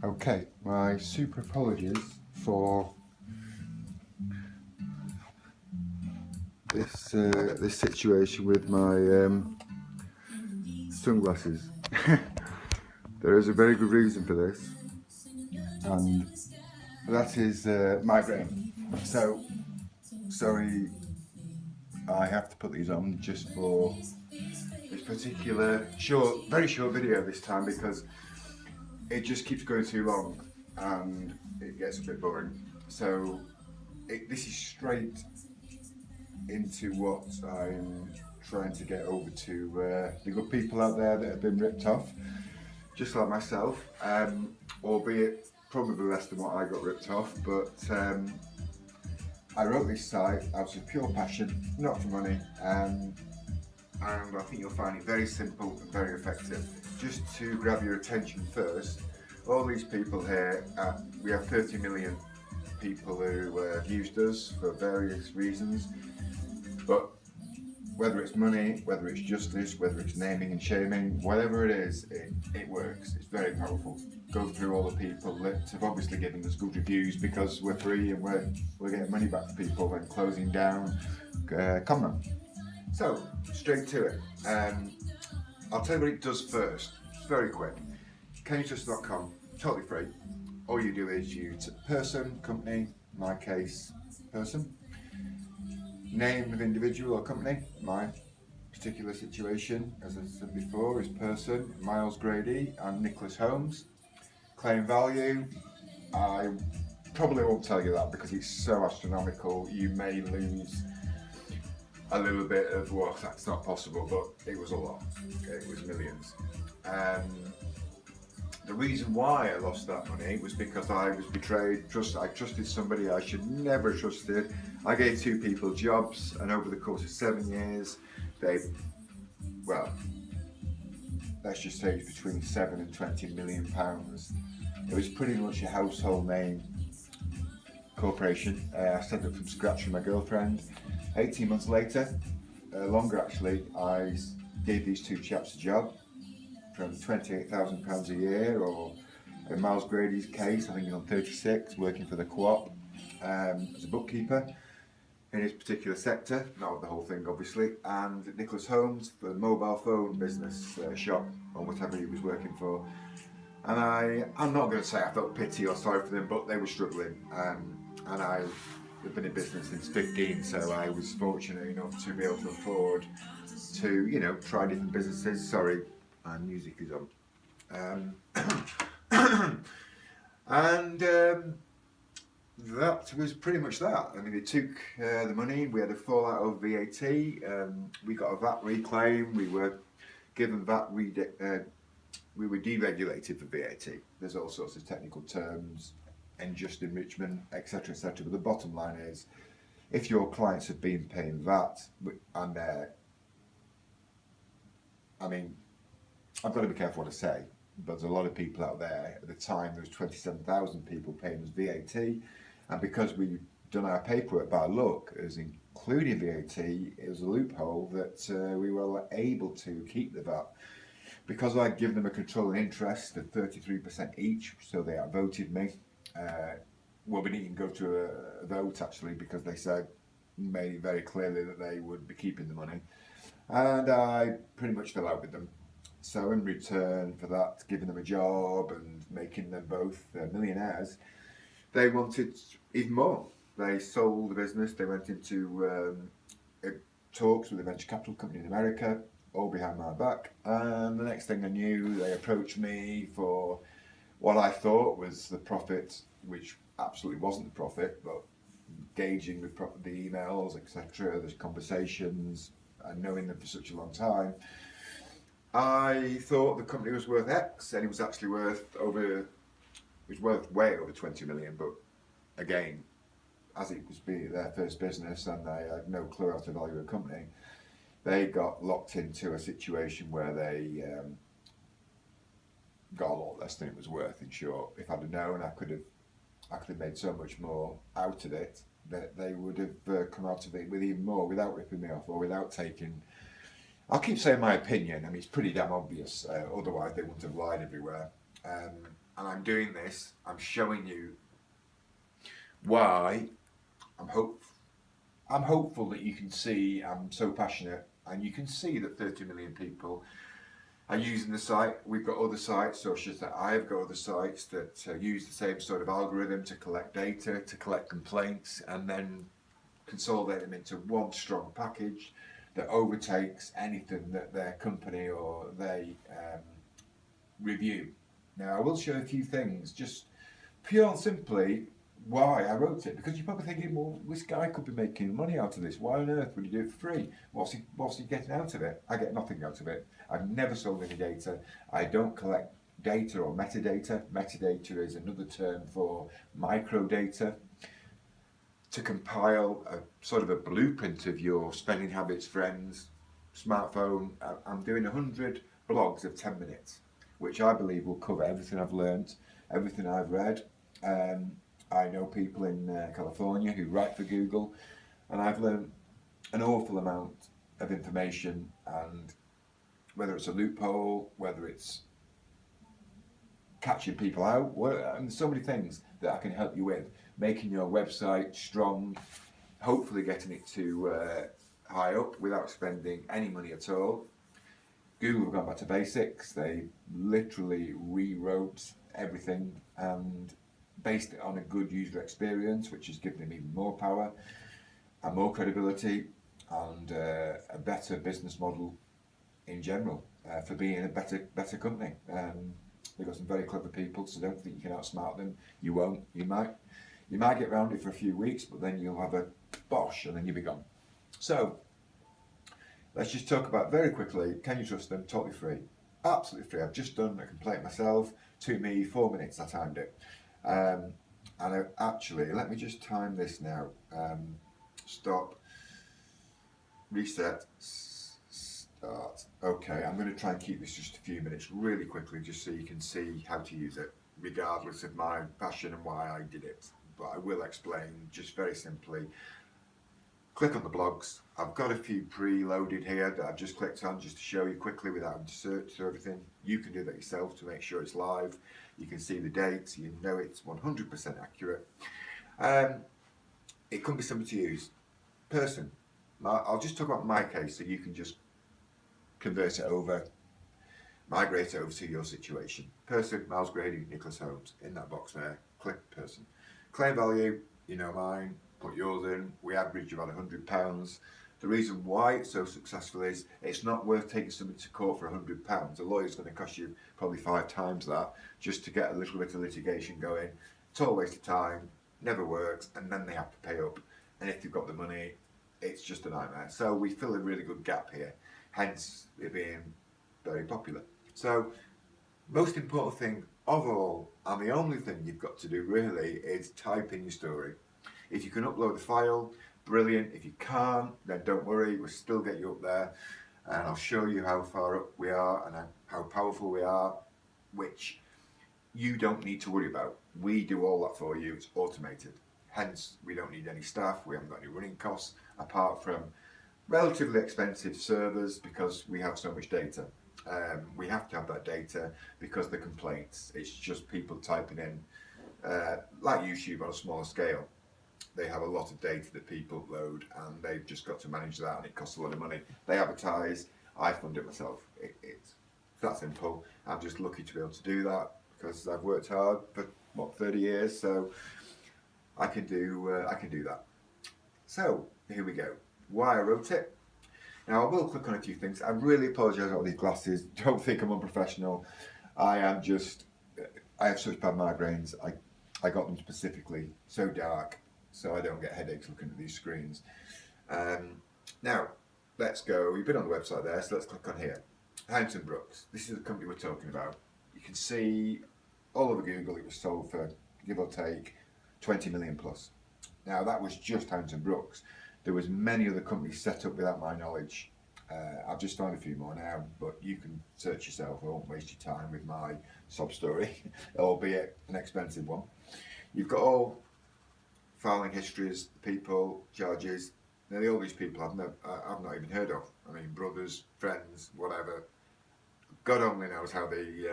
Okay, my super apologies for this situation with my sunglasses. There is a very good reason for this, and that is migraine. So, sorry, I have to put these on just for this particular very short video this time because it just keeps going too long and it gets a bit boring. So, this is straight into what I'm trying to get over to the good people out there that have been ripped off, just like myself, albeit probably less than what I got ripped off, but I wrote this site out of pure passion, not for money, and I think you'll find it very simple and very effective. Just to grab your attention first, all these people here, we have 30 million people who have used us for various reasons, but whether it's money, whether it's justice, whether it's naming and shaming, whatever it is, it works. It's very powerful. Go through all the people that have obviously given us good reviews because we're free and we're getting money back to people and closing down Conman. So, straight to it. I'll tell you what it does first. It's very quick. CanYouTrust.com, totally free. All you do is you person, company, in my case, person. Name of individual or company, my particular situation, as I said before, is person, Miles Grady and Nicholas Holmes. Claim value, I probably won't tell you that because it's so astronomical, you may lose a little bit of, well, that's not possible, but it was a lot, it was millions. The reason why I lost that money was because I was betrayed. I trusted somebody I should never have trusted. I gave two people jobs, and over the course of 7 years, well, let's just say it's between 7 and 20 million pounds. It was pretty much a household name corporation. I set it up from scratch with my girlfriend. 18 months later, longer actually, I gave these two chaps a job from £28,000 a year, or in Miles Grady's case, I think he's on 36, working for the Co-op as a bookkeeper in his particular sector, not the whole thing obviously, and Nicholas Holmes for the mobile phone business shop or whatever he was working for. And I'm not going to say I felt pity or sorry for them, but they were struggling, and I've been in business since 15, so I was fortunate enough to be able to afford to, try different businesses. Sorry, my music is on. And that was pretty much that. I mean, they took the money, we had a fallout of VAT, we got a VAT reclaim, we were given VAT, we were deregulated for VAT. There's all sorts of technical terms, unjust enrichment, etc., etc. But the bottom line is, if your clients have been paying VAT, and I mean, I've got to be careful what I say, but there's a lot of people out there. At the time, there was 27,000 people paying us VAT, and because we've done our paperwork by luck, as including VAT, it was a loophole that we were able to keep the VAT. Because I'd given them a controlling interest of 33% each, so they outvoted me. Well, we didn't even go to a vote actually, because they made it very clearly that they would be keeping the money, and I pretty much fell out with them. So in return for that, giving them a job and making them both millionaires, they wanted even more. They sold the business, they went into talks with a venture capital company in America, all behind my back, and the next thing I knew, they approached me for what I thought was the profit, which absolutely wasn't the profit, but gauging the emails, etc., the conversations, and knowing them for such a long time, I thought the company was worth X, and it was actually worth way over 20 million, but again, as it was their first business and they had no clue how to value a company, they got locked into a situation where they got a lot less than it was worth. In short, if I'd have known, I could have made so much more out of it, that they would have come out of it with even more without ripping me off or without taking. I'll keep saying my opinion. I mean, it's pretty damn obvious. Otherwise, they wouldn't have lied everywhere. And I'm doing this, I'm showing you why I'm hopeful that you can see I'm so passionate, and you can see that 30 million people are using the site. We've got other sites, so just that I've got other sites that use the same sort of algorithm to collect data, to collect complaints, and then consolidate them into one strong package that overtakes anything that their company or they review. Now, I will show a few things, just pure and simply why I wrote it, because you're probably thinking, well, this guy could be making money out of this. Why on earth would he do it for free? What's he getting out of it? I get nothing out of it. I've never sold any data. I don't collect data or metadata. Metadata is another term for microdata. To compile a sort of a blueprint of your spending habits, friends, smartphone, I'm doing 100 blogs of 10 minutes, which I believe will cover everything I've learned, everything I've read. I know people in California who write for Google, and I've learned an awful amount of information, and whether it's a loophole, whether it's catching people out, and so many things that I can help you with, making your website strong, hopefully getting it to high up without spending any money at all. Google have gone back to basics. They literally rewrote everything and based it on a good user experience, which has given them even more power and more credibility and a better business model in general for being a better company. They've got some very clever people, so don't think you can outsmart them. You won't. You might get around it for a few weeks, but then you'll have a bosh and then you'll be gone. So let's just talk about very quickly, can you trust them? Totally free. Absolutely free. I've just done a complaint myself. Took me 4 minutes, I timed it. And actually, let me just time this now. Stop. Reset. Start. Okay, I'm going to try and keep this just a few minutes really quickly, just so you can see how to use it, regardless of my passion and why I did it. But I will explain just very simply. Click on the blogs. I've got a few pre-loaded here that I've just clicked on just to show you quickly without having to search through everything. You can do that yourself to make sure it's live. You can see the dates. You know it's 100% accurate. It could be something to use. Person. I'll just talk about my case so you can just convert it over, migrate it over to your situation. Person, Miles Grady, Nicholas Holmes. In that box there, click person. Claim value, you know mine. Put yours in. We average about £100. The reason why it's so successful is it's not worth taking somebody to court for £100. A lawyer's going to cost you probably 5 times that just to get a little bit of litigation going. Total waste of time, never works, and then they have to pay up. And if you've got the money, it's just a nightmare. So we fill a really good gap here, hence it being very popular. So most important thing of all, and the only thing you've got to do really, is type in your story. If you can upload the file, brilliant. If you can't, then don't worry, we'll still get you up there, and I'll show you how far up we are and how powerful we are, which you don't need to worry about. We do all that for you. It's automated. Hence, we don't need any staff. We haven't got any running costs apart from relatively expensive servers because we have so much data. We have to have that data because the complaints, it's just people typing in, like YouTube on a smaller scale. They have a lot of data that people upload and they've just got to manage that, and it costs a lot of money. They advertise, I fund it myself. It's that simple. I'm just lucky to be able to do that because I've worked hard for 30 years, so I can do that. So here we go. Why I wrote it. Now I will click on a few things. I really apologise about these glasses. Don't think I'm unprofessional. I have such bad migraines. I got them specifically so dark so I don't get headaches looking at these screens. Now let's go. We've been on the website there, so let's click on here. Hampton Brooks. This is the company we're talking about. You can see all over Google it was sold for, give or take, 20 million plus. Now that was just Hampton Brooks. There was many other companies set up without my knowledge. I've just found a few more now, but you can search yourself. I won't waste your time with my sob story, albeit an expensive one. You've got all filing histories, people, charges. Nearly all these people I've not even heard of. I mean, brothers, friends, whatever. God only knows how they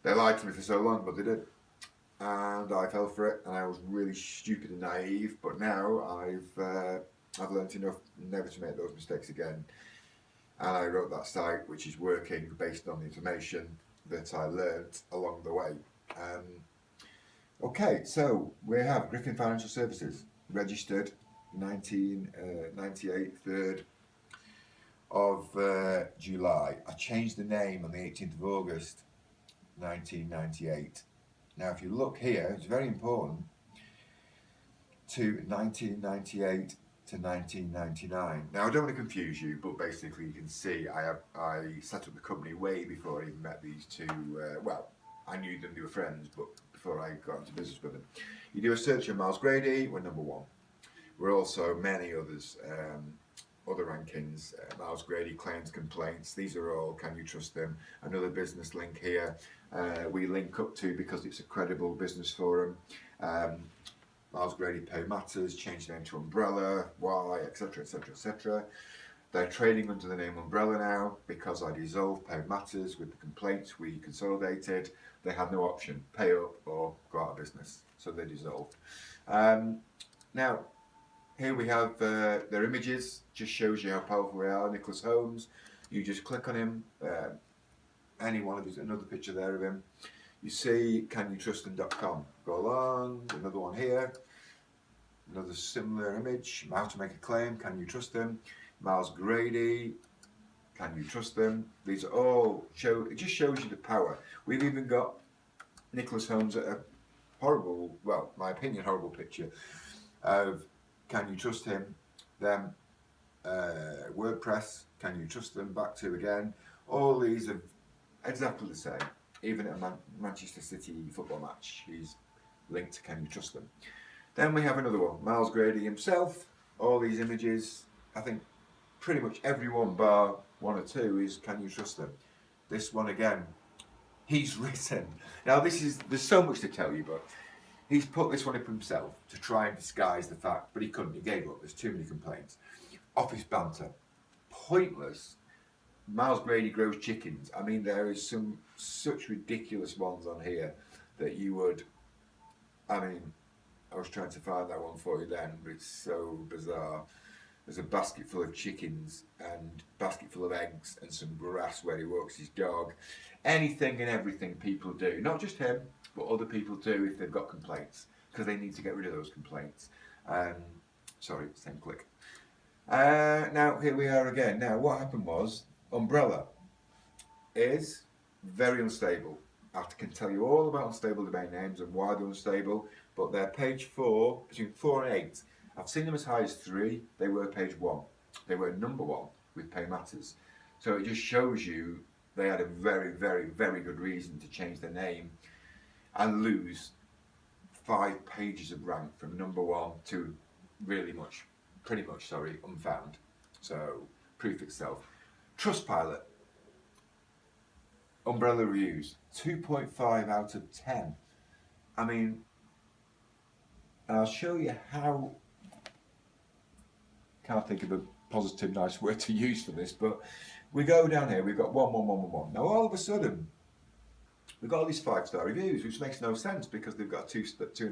They lied to me for so long, but they did. And I fell for it, and I was really stupid and naive. But now I've learned enough never to make those mistakes again. And I wrote that site, which is working based on the information that I learnt along the way. Okay, so we have Griffin Financial Services, registered 1998, 3rd of July. I changed the name on the 18th of August 1998. Now if you look here, it's very important, to 1998 to 1999. Now I don't want to confuse you, but basically you can see I set up the company way before I even met these two. Well, I knew them, they were friends, but before I got into business with them. You do a search on Miles Grady, we're number 1. We're also many others, other rankings, Miles Grady, claims, complaints, these are all, can you trust them? Another business link here, we link up to because it's a credible business forum. Miles Grady Pay Matters, changed name to Umbrella, why, etc, etc, etc. They're trading under the name Umbrella now because I dissolved Pay Matters with the complaints we consolidated. They had no option, pay up or go out of business, so they dissolved. Now, here we have their images, just shows you how powerful they are. Nicholas Holmes, you just click on him, any one of these, another picture there of him. You see canyoutrustthem.com. Go along, another one here, another similar image. How to make a claim, can you trust them? Miles Grady, can you trust them? These are all it just shows you the power. We've even got Nicholas Holmes at a horrible, well, my opinion, horrible picture of can you trust him? Them, WordPress, can you trust them? Back to again. All these are exactly the same. Even at a Manchester City football match, he's linked to can you trust them. Then we have another one, Miles Grady himself. All these images, I think pretty much every one bar 1 or 2 is can you trust them. This one again, he's written. Now there's so much to tell you, but he's put this one up himself to try and disguise the fact, but he couldn't, he gave up, there's too many complaints. Office banter, pointless. Miles Grady grows chickens. I mean, there is some such ridiculous ones on here that you would, I mean, I was trying to find that one for you then, but it's so bizarre. There's a basket full of chickens and basket full of eggs and some grass where he walks his dog. Anything and everything people do, not just him, but other people do if they've got complaints, because they need to get rid of those complaints. Sorry, same click. Now, here we are again. Now, what happened was, Umbrella is very unstable. I can tell you all about unstable domain names and why they're unstable, but they're page 4, between 4 and 8. I've seen them as high as 3. They were page 1. They were number 1 with Pay Matters. So it just shows you they had a very, very, very good reason to change their name and lose 5 pages of rank from number 1 to pretty much, unfound. So, proof itself. Trustpilot, Umbrella reviews, 2.5 out of 10. I mean, and I'll show you how, can't think of a positive, nice word to use for this, but we go down here, we've got 1, 1, 1, 1, 1. Now all of a sudden, we've got all these 5-star reviews, which makes no sense because they've got 2.5